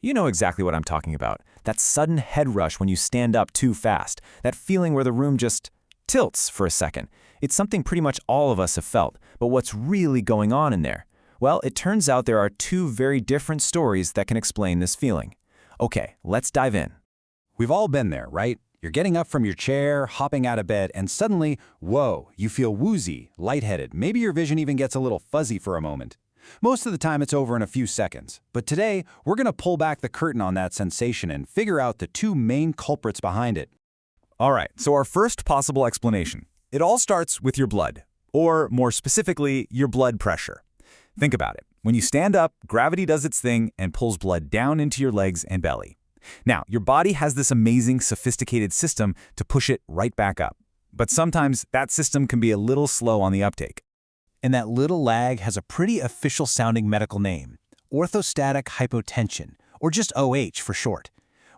You know exactly what I'm talking about. That sudden head rush when you stand up too fast. That feeling where the room just tilts for a second. It's something pretty much all of us have felt. But what's really going on in there? Well, it turns out there are two very different stories that can explain this feeling. Okay, let's dive in. We've all been there, right? You're getting up from your chair, hopping out of bed, and suddenly, whoa, you feel woozy, lightheaded. Maybe your vision even gets a little fuzzy for a moment. Most of the time, it's over in a few seconds. But today, we're going to pull back the curtain on that sensation and figure out the two main culprits behind it. All right, so our first possible explanation. It all starts with your blood, or more specifically, your blood pressure. Think about it. When you stand up, gravity does its thing and pulls blood down into your legs and belly. Now, your body has this amazing, sophisticated system to push it right back up. But sometimes that system can be a little slow on the uptake. And that little lag has a pretty official-sounding medical name, orthostatic hypotension, or just OH for short.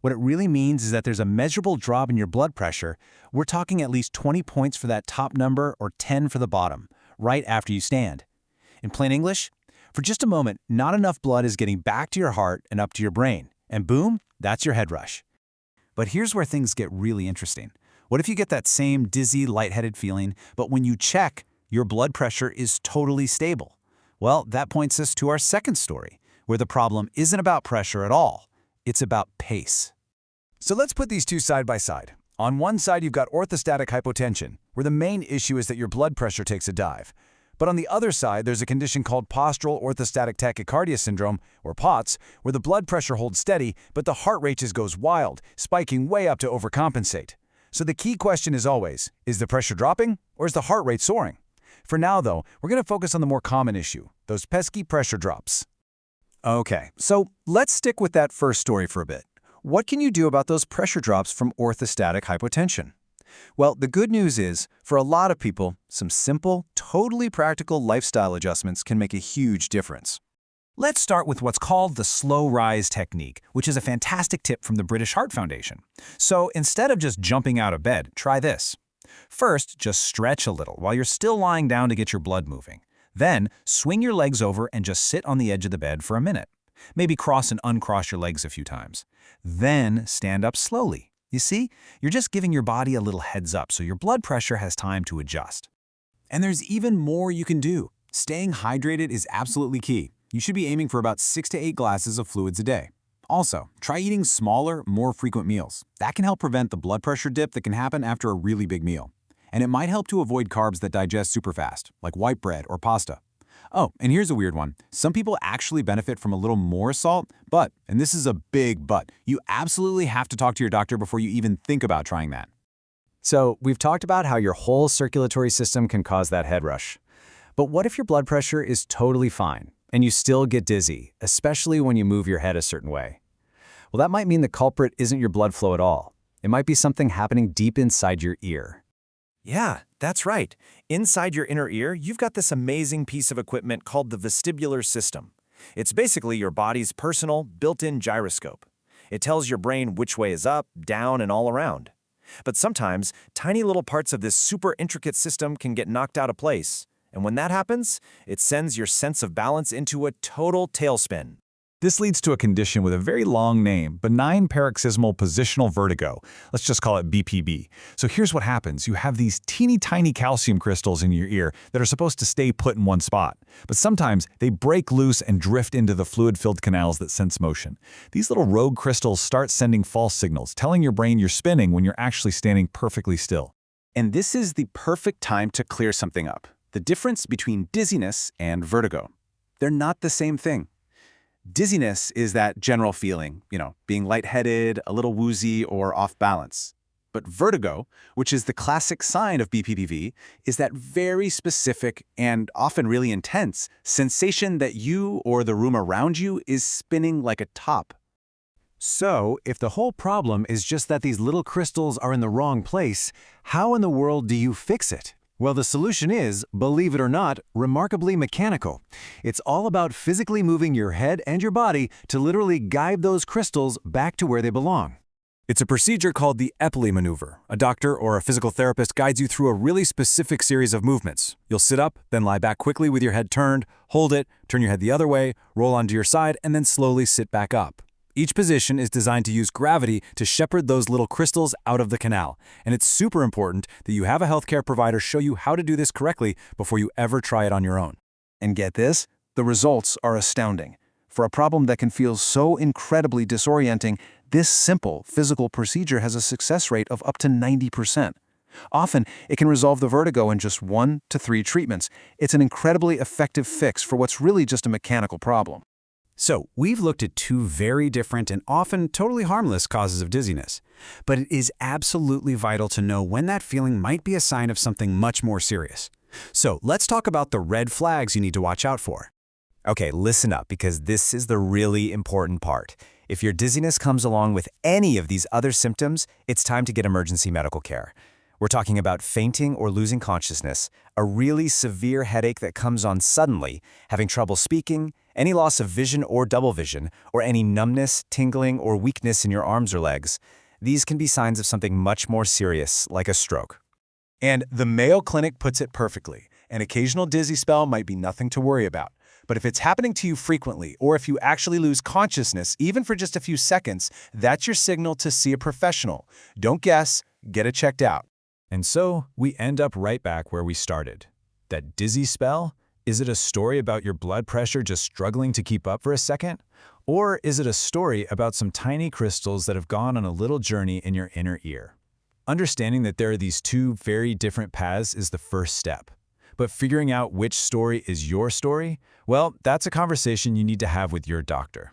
What it really means is that there's a measurable drop in your blood pressure. We're talking at least 20 points for that top number or 10 for the bottom, right after you stand. In plain English, for just a moment, not enough blood is getting back to your heart and up to your brain. And boom, that's your head rush. But here's where things get really interesting. What if you get that same dizzy, lightheaded feeling, but when you check, your blood pressure is totally stable? Well, that points us to our second story, where the problem isn't about pressure at all. It's about pace. So let's put these two side by side. On one side, you've got orthostatic hypotension, where the main issue is that your blood pressure takes a dive. But on the other side, there's a condition called postural orthostatic tachycardia syndrome, or POTS, where the blood pressure holds steady, but the heart rate just goes wild, spiking way up to overcompensate. So the key question is always, is the pressure dropping, or is the heart rate soaring? For now, though, we're going to focus on the more common issue, those pesky pressure drops. Okay, so let's stick with that first story for a bit. What can you do about those pressure drops from orthostatic hypotension? Well, the good news is, for a lot of people, some simple, totally practical lifestyle adjustments can make a huge difference. Let's start with what's called the slow rise technique, which is a fantastic tip from the British Heart Foundation. So instead of just jumping out of bed, try this. First, just stretch a little while you're still lying down to get your blood moving. Then, swing your legs over and just sit on the edge of the bed for a minute. Maybe cross and uncross your legs a few times. Then, stand up slowly. You see, you're just giving your body a little heads up so your blood pressure has time to adjust. And there's even more you can do. Staying hydrated is absolutely key. You should be aiming for about 6 to 8 glasses of fluids a day. Also, try eating smaller, more frequent meals. That can help prevent the blood pressure dip that can happen after a really big meal. And it might help to avoid carbs that digest super fast, like white bread or pasta. Oh, and here's a weird one. Some people actually benefit from a little more salt, but, and this is a big but, you absolutely have to talk to your doctor before you even think about trying that. So we've talked about how your whole circulatory system can cause that head rush. But what if your blood pressure is totally fine and you still get dizzy, especially when you move your head a certain way? Well, that might mean the culprit isn't your blood flow at all. It might be something happening deep inside your ear. Yeah, that's right. Inside your inner ear, you've got this amazing piece of equipment called the vestibular system. It's basically your body's personal, built-in gyroscope. It tells your brain which way is up, down, and all around. But sometimes, tiny little parts of this super intricate system can get knocked out of place. And when that happens, it sends your sense of balance into a total tailspin. This leads to a condition with a very long name, benign paroxysmal positional vertigo. Let's just call it BPV. So here's what happens. You have these teeny tiny calcium crystals in your ear that are supposed to stay put in one spot. But sometimes they break loose and drift into the fluid-filled canals that sense motion. These little rogue crystals start sending false signals, telling your brain you're spinning when you're actually standing perfectly still. And this is the perfect time to clear something up. The difference between dizziness and vertigo. They're not the same thing. Dizziness is that general feeling, being lightheaded, a little woozy, or off balance. But vertigo, which is the classic sign of bppv, is that very specific and often really intense sensation that you or the room around you is spinning like a top. So, if the whole problem is just that these little crystals are in the wrong place, how in the world do you fix it? Well, the solution is, believe it or not, remarkably mechanical. It's all about physically moving your head and your body to literally guide those crystals back to where they belong. It's a procedure called the Epley maneuver. A doctor or a physical therapist guides you through a really specific series of movements. You'll sit up, then lie back quickly with your head turned, hold it, turn your head the other way, roll onto your side, and then slowly sit back up. Each position is designed to use gravity to shepherd those little crystals out of the canal, and it's super important that you have a healthcare provider show you how to do this correctly before you ever try it on your own. And get this, the results are astounding. For a problem that can feel so incredibly disorienting, this simple physical procedure has a success rate of up to 90%. Often, it can resolve the vertigo in just 1 to 3 treatments. It's an incredibly effective fix for what's really just a mechanical problem. So, we've looked at two very different and often totally harmless causes of dizziness. But it is absolutely vital to know when that feeling might be a sign of something much more serious. So, let's talk about the red flags you need to watch out for. Okay, listen up, because this is the really important part. If your dizziness comes along with any of these other symptoms, it's time to get emergency medical care. We're talking about fainting or losing consciousness, a really severe headache that comes on suddenly, having trouble speaking, any loss of vision or double vision, or any numbness, tingling, or weakness in your arms or legs. These can be signs of something much more serious, like a stroke. And the Mayo Clinic puts it perfectly. An occasional dizzy spell might be nothing to worry about. But if it's happening to you frequently, or if you actually lose consciousness, even for just a few seconds, that's your signal to see a professional. Don't guess, get it checked out. And so, we end up right back where we started. That dizzy spell? Is it a story about your blood pressure just struggling to keep up for a second? Or is it a story about some tiny crystals that have gone on a little journey in your inner ear? Understanding that there are these two very different paths is the first step. But figuring out which story is your story, well, that's a conversation you need to have with your doctor.